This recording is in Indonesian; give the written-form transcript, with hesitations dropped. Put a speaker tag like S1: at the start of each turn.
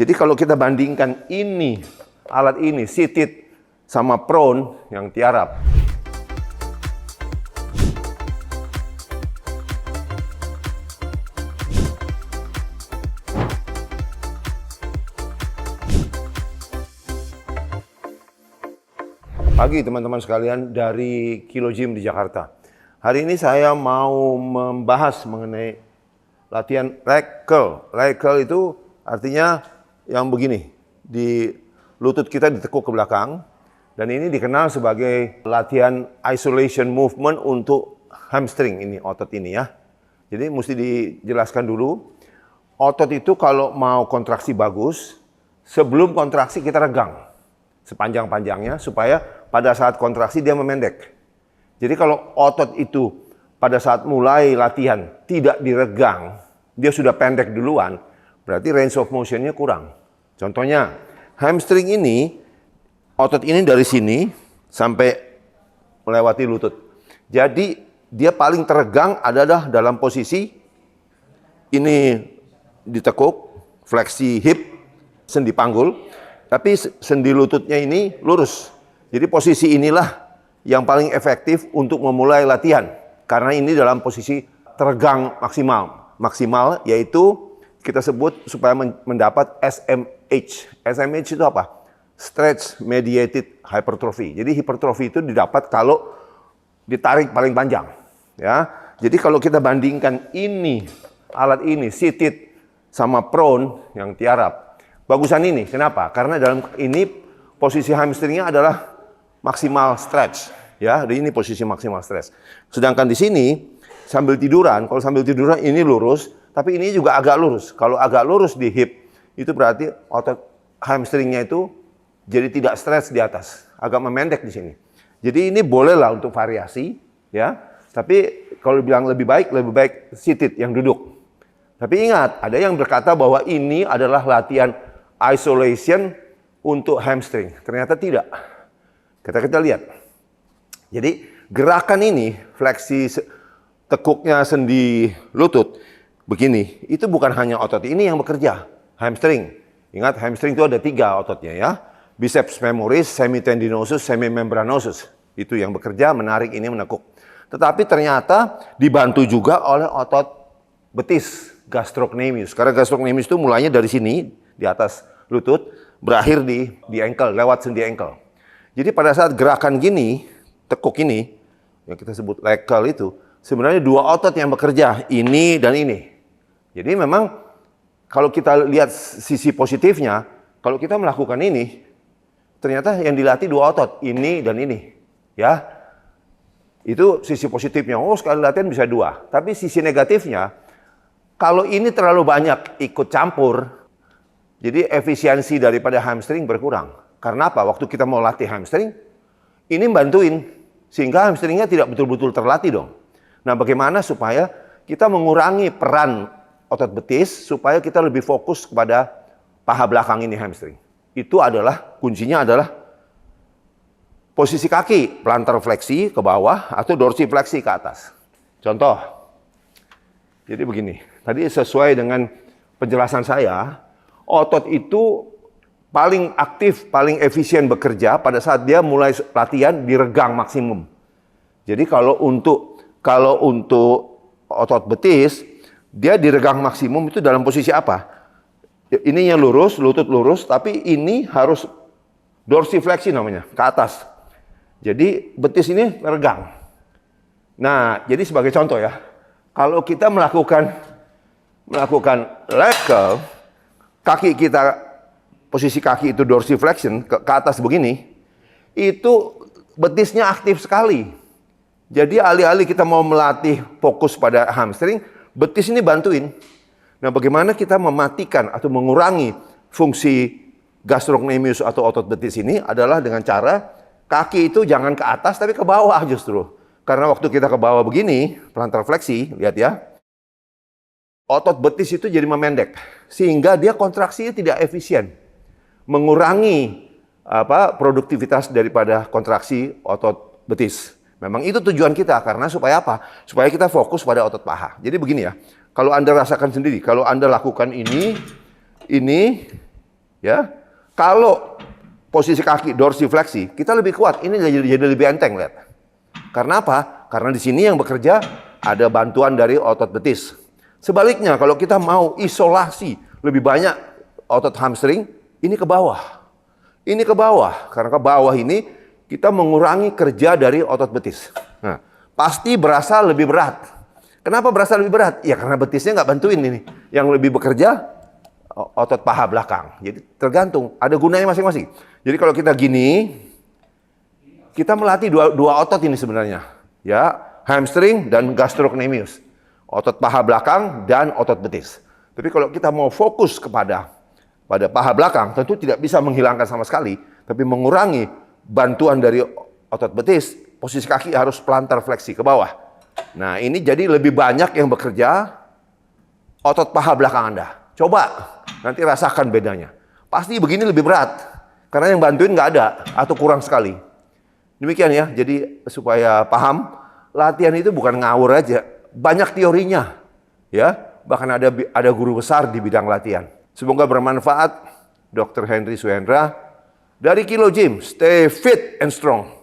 S1: Jadi kalau kita bandingkan ini, alat ini, seated, sama prone yang tiarap. Pagi teman-teman sekalian dari Kilo Gym di Jakarta. Hari ini saya mau membahas mengenai latihan leg curl. Leg curl itu artinya yang begini, di lutut kita ditekuk ke belakang, dan ini dikenal sebagai latihan isolation movement untuk hamstring ini, otot ini ya. Jadi mesti dijelaskan dulu, otot itu kalau mau kontraksi bagus, sebelum kontraksi kita regang sepanjang-panjangnya supaya pada saat kontraksi dia memendek. Jadi kalau otot itu pada saat mulai latihan tidak diregang, dia sudah pendek duluan, berarti range of motion-nya kurang. Contohnya, hamstring ini, otot ini dari sini sampai melewati lutut. Jadi dia paling teregang adalah dalam posisi ini ditekuk, fleksi hip, sendi panggul, tapi sendi lututnya ini lurus. Jadi posisi inilah yang paling efektif untuk memulai latihan. Karena ini dalam posisi teregang maksimal. Maksimal yaitu kita sebut supaya mendapat SMH. SMH itu apa? Stretch Mediated Hypertrophy. Jadi hipertrofi itu didapat kalau ditarik paling panjang. Ya. Jadi kalau kita bandingkan ini, alat ini, seated sama prone yang tiarap. Bagusan ini, kenapa? Karena dalam ini posisi hamstringnya adalah maksimal stretch, ya. Ini posisi maksimal stretch. Sedangkan di sini sambil tiduran, kalau sambil tiduran ini lurus, tapi ini juga agak lurus. Kalau agak lurus di hip, itu berarti otot hamstringnya itu jadi tidak stretch di atas, agak memendek di sini. Jadi ini bolehlah untuk variasi, ya. Tapi kalau bilang lebih baik seated yang duduk. Tapi ingat, ada yang berkata bahwa ini adalah latihan isolation untuk hamstring. Ternyata tidak. Kita lihat. Jadi gerakan ini, fleksi tekuknya sendi lutut, begini, itu bukan hanya otot ini yang bekerja, hamstring. Ingat, hamstring itu ada 3 ototnya ya. Biceps femoris, semitendinosus, semimembranosus. Itu yang bekerja, menarik ini, menekuk. Tetapi ternyata dibantu juga oleh otot betis, gastrocnemius. Karena gastrocnemius itu mulainya dari sini, di atas lutut, berakhir di ankle, lewat sendi ankle. Jadi pada saat gerakan gini, tekuk ini, yang kita sebut leg curl itu, sebenarnya 2 otot yang bekerja, ini dan ini. Jadi memang kalau kita lihat sisi positifnya, kalau kita melakukan ini, ternyata yang dilatih 2 otot, ini dan ini. Ya, itu sisi positifnya. Oh, sekali latihan bisa 2. Tapi sisi negatifnya, kalau ini terlalu banyak ikut campur, jadi efisiensi daripada hamstring berkurang. Karena apa? Waktu kita mau latih hamstring, ini bantuin. Sehingga hamstringnya tidak betul-betul terlatih dong. Nah, bagaimana supaya kita mengurangi peran otot betis, supaya kita lebih fokus kepada paha belakang ini hamstring. Itu adalah, kuncinya adalah posisi kaki, plantar fleksi ke bawah, atau dorsifleksi ke atas. Contoh, jadi begini. Tadi sesuai dengan penjelasan saya, otot itu paling aktif, paling efisien bekerja pada saat dia mulai latihan diregang maksimum. Jadi kalau untuk otot betis, dia diregang maksimum itu dalam posisi apa? Ininya lurus, lutut lurus, tapi ini harus dorsifleksi namanya, ke atas. Jadi betis ini regang. Nah, jadi sebagai contoh ya, kalau kita melakukan leg curl, kaki kita, posisi kaki itu dorsiflexion ke atas begini, itu betisnya aktif sekali. Jadi alih-alih kita mau melatih fokus pada hamstring, betis ini bantuin. Nah, bagaimana kita mematikan atau mengurangi fungsi gastrocnemius atau otot betis ini adalah dengan cara kaki itu jangan ke atas tapi ke bawah justru. Karena waktu kita ke bawah begini, plantar fleksi, lihat ya, otot betis itu jadi memendek. Sehingga dia kontraksinya tidak efisien. Mengurangi produktivitas daripada kontraksi otot betis. Memang itu tujuan kita, karena supaya apa? Supaya kita fokus pada otot paha. Jadi begini ya, kalau Anda rasakan sendiri, kalau Anda lakukan ini, Ya, kalau posisi kaki dorsifleksi, kita lebih kuat. Ini jadi lebih enteng, lihat. Karena apa? Karena di sini yang bekerja ada bantuan dari otot betis. Sebaliknya, kalau kita mau isolasi lebih banyak otot hamstring, ini ke bawah. Ini ke bawah, karena ke bawah ini kita mengurangi kerja dari otot betis. Nah, pasti berasa lebih berat. Kenapa berasa lebih berat? Ya karena betisnya nggak bantuin ini. Yang lebih bekerja otot paha belakang. Jadi tergantung, ada gunanya masing-masing. Jadi kalau kita gini, kita melatih dua otot ini sebenarnya. Ya, hamstring dan gastrocnemius. Otot paha belakang dan otot betis. Tapi kalau kita mau fokus pada paha belakang, tentu tidak bisa menghilangkan sama sekali, tapi mengurangi bantuan dari otot betis, posisi kaki harus plantar fleksi ke bawah. Nah, ini jadi lebih banyak yang bekerja otot paha belakang Anda. Coba, nanti rasakan bedanya. Pasti begini lebih berat, karena yang bantuin nggak ada, atau kurang sekali. Demikian ya, jadi supaya paham, latihan itu bukan ngawur aja, banyak teorinya. Ya, bahkan ada guru besar di bidang latihan. Semoga bermanfaat. Dr. Henry Suhendra dari Kilo Gym. Stay fit and strong.